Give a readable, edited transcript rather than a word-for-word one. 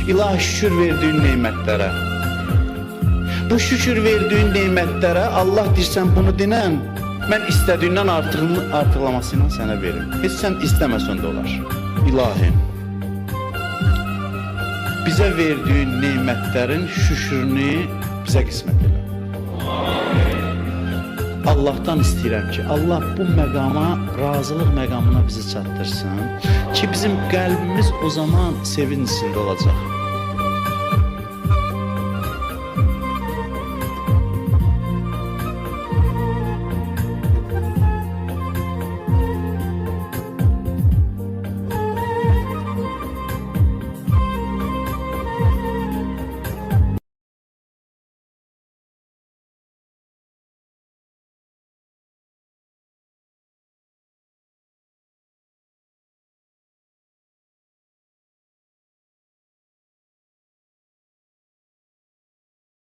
İlahi şükür verdiğin nemətlərə. Bu şükür verdiğin nemətlərə Allah deyirsən bunu dinən, mən istədiyindən artıqlamasını sənə verim. Heç sən istəməsən də olar. İlahim, bizə verdiyin nemətlərin şükürünü bizə qismət elə. Allah'tan istəyirəm ki, Allah bu məqama, razılıq məqamına bizi çatdırsın ki, bizim qəlbimiz o zaman sevinç içində olacaq.